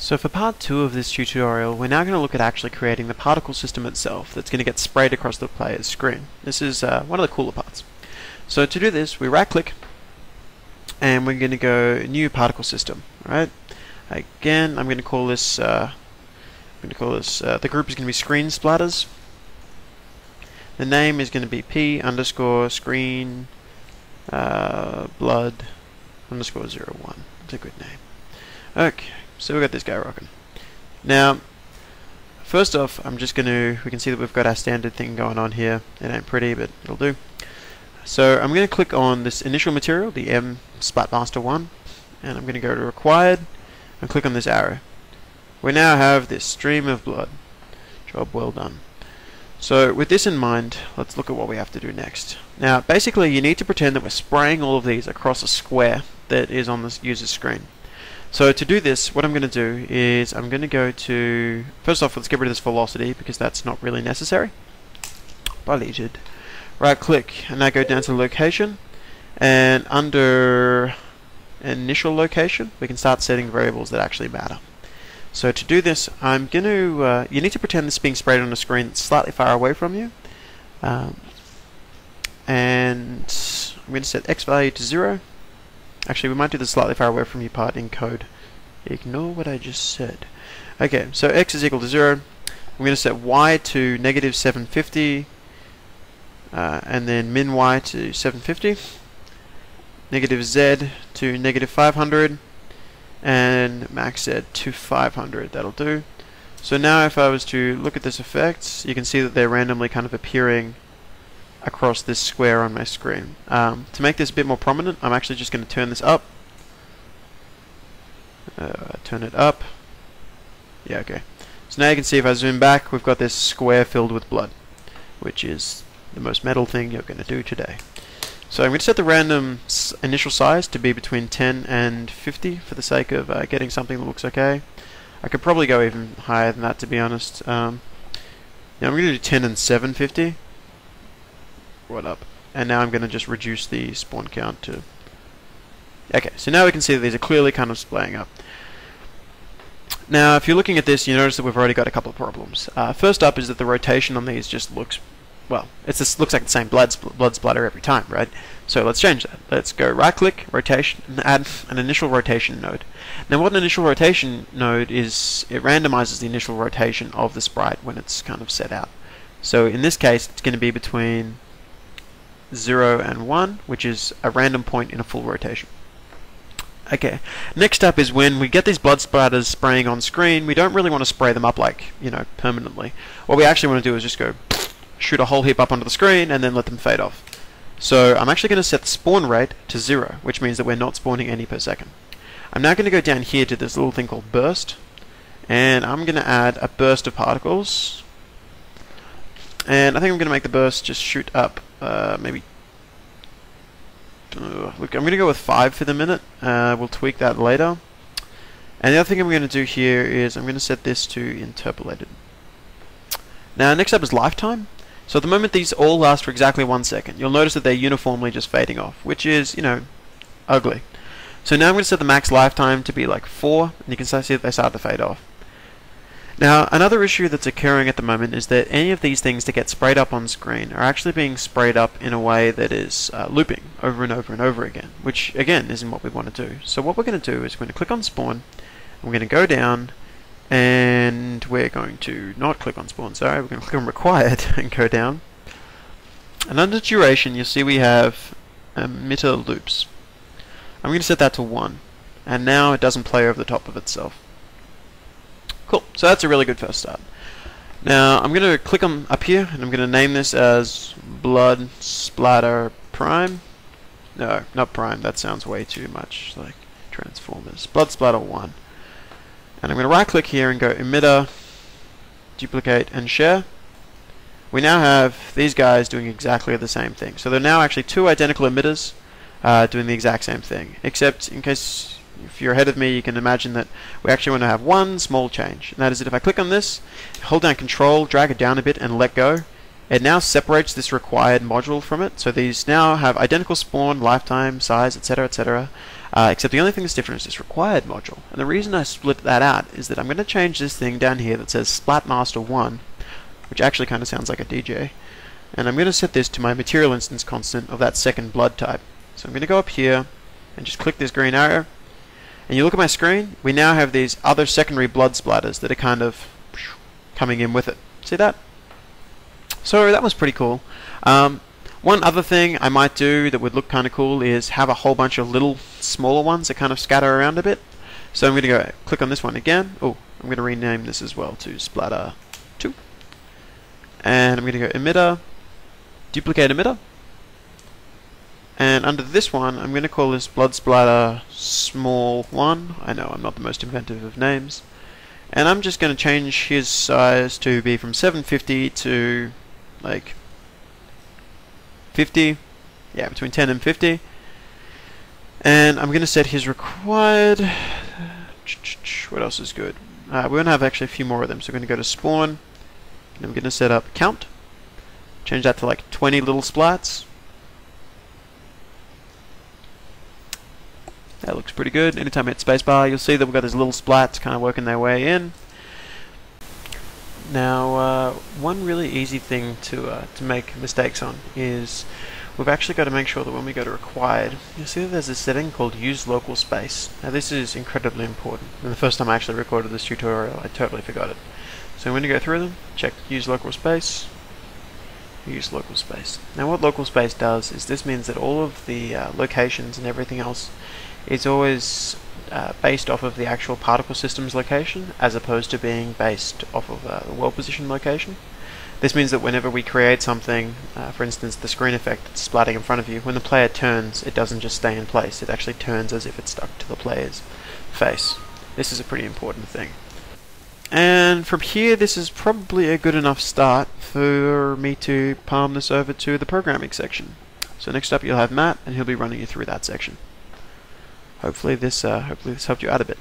So for part 2 of this tutorial, we're now going to look at actually creating the particle system itself that's going to get sprayed across the player's screen. This is one of the cooler parts. So to do this, we right click and we're going to go new particle system. Right? Again, I'm going to call this the group is going to be screen splatters. The name is going to be p_screen blood _01. That's a good name. Okay. So we've got this guy rocking. Now, first off, we can see that we've got our standard thing going on here. It ain't pretty, but it'll do. So I'm going to click on this initial material, the M Splatmaster 1, and I'm going to go to required and click on this arrow. We now have this stream of blood. Job well done. So with this in mind, let's look at what we have to do next. Now, basically, you need to pretend that we're spraying all of these across a square that is on the user's screen. So to do this, what I'm going to do is I'm going to go to, first off, let's get rid of this velocity because that's not really necessary. Deleted. Right click and now go down to location, and under initial location we can start setting variables that actually matter. So to do this, I'm going to, you need to pretend this is being sprayed on a screen that's slightly far away from you. And I'm going to set x value to 0. Actually, we might do the slightly far away from you part in code. Ignore what I just said. Okay, so x is equal to 0. I'm going to set y to -750, and then min y to 750, negative z to -500, and max z to 500. That'll do. So now if I was to look at this effect, you can see that they're randomly kind of appearing across this square on my screen. To make this a bit more prominent, I'm actually just going to turn this up. Turn it up. Yeah, okay. So now you can see if I zoom back, we've got this square filled with blood, which is the most metal thing you're going to do today. So I'm going to set the random initial size to be between 10 and 50 for the sake of getting something that looks okay. I could probably go even higher than that, to be honest. Yeah, I'm going to do 10 and 750. What up? And now I'm going to just reduce the spawn count to... Okay, so now we can see that these are clearly kind of splaying up. Now, if you're looking at this, you notice that we've already got a couple of problems. First up is that the rotation on these just looks... Well, looks like the same blood splatter every time, right? So let's change that. Let's go right-click, rotation, and add an initial rotation node. Now, what an initial rotation node is, it randomizes the initial rotation of the sprite when it's kind of set out. So in this case, it's going to be between 0 and 1, which is a random point in a full rotation. Okay, next up is when we get these blood splatters spraying on screen, we don't really want to spray them up like, permanently. What we actually want to do is just go shoot a whole heap up onto the screen and then let them fade off. So I'm actually going to set the spawn rate to 0, which means that we're not spawning any per second. I'm now going to go down here to this little thing called burst, and I'm going to add a burst of particles. And I think I'm going to make the burst just shoot up, maybe... look, I'm going to go with 5 for the minute. We'll tweak that later. And the other thing I'm going to do here is I'm going to set this to interpolated. Now, next up is lifetime. So at the moment, these all last for exactly 1 second. You'll notice that they're uniformly just fading off, which is, ugly. So now I'm going to set the max lifetime to be like 4, and you can see that they start to fade off. Now, another issue that's occurring at the moment is that any of these things that get sprayed up on screen are actually being sprayed up in a way that is looping over and over and over again, which, again, isn't what we want to do. So what we're going to do is we're going to click on spawn, and we're going to go down, and we're going to not click on spawn, sorry, we're going to click on required and go down. And under duration, you'll see we have emitter loops. I'm going to set that to 1, and now it doesn't play over the top of itself. Cool, so that's a really good first start. Now I'm going to click on up here and I'm going to name this as Blood Splatter Prime. No, not Prime, that sounds way too much like Transformers. Blood Splatter 1. And I'm going to right click here and go emitter, duplicate and share. We now have these guys doing exactly the same thing. So they're now actually 2 identical emitters doing the exact same thing, except in case if you're ahead of me, you can imagine that we actually want to have one small change, and that is that if I click on this, hold down Control, drag it down a bit, and let go, it now separates this required module from it. So these now have identical spawn, lifetime, size, etc., etc. except the only thing that's different is this required module. And the reason I split that out is that I'm going to change this thing down here that says Splatmaster1, which actually kind of sounds like a DJ. And I'm going to set this to my material instance constant of that second blood type. So I'm going to go up here and just click this green arrow. And you look at my screen, we now have these other secondary blood splatters that are kind of coming in with it. See that? So that was pretty cool. One other thing I might do that would look kind of cool is have a whole bunch of little smaller ones that kind of scatter around a bit. So I'm going to go click on this one again. Oh, I'm going to rename this as well to Splatter 2. And I'm going to go emitter, duplicate emitter. And under this one, I'm going to call this blood splatter small 1. I know I'm not the most inventive of names. And I'm just going to change his size to be from 750 to like 50. Yeah, between 10 and 50. And I'm going to set his required. What else is good? We're going to have actually a few more of them. So we're going to go to spawn. And I'm going to set up count. Change that to like 20 little splats. That looks pretty good. Anytime I hit spacebar, you'll see that we've got these little splats kind of working their way in. Now, one really easy thing to make mistakes on is we've actually got to make sure that when we go to required, you'll see that there's a setting called use local space. Now this is incredibly important. And the first time I actually recorded this tutorial, I totally forgot it. So I'm going to go through them, check use local space, use local space. Now what local space does is this means that all of the locations and everything else is always based off of the actual particle system's location, as opposed to being based off of the world position location. This means that whenever we create something, for instance the screen effect that's splatting in front of you, when the player turns, it doesn't just stay in place, it actually turns as if it's stuck to the player's face. This is a pretty important thing. And from here, this is probably a good enough start for me to palm this over to the programming section. So next up you'll have Matt, and he'll be running you through that section. Hopefully this helped you out a bit.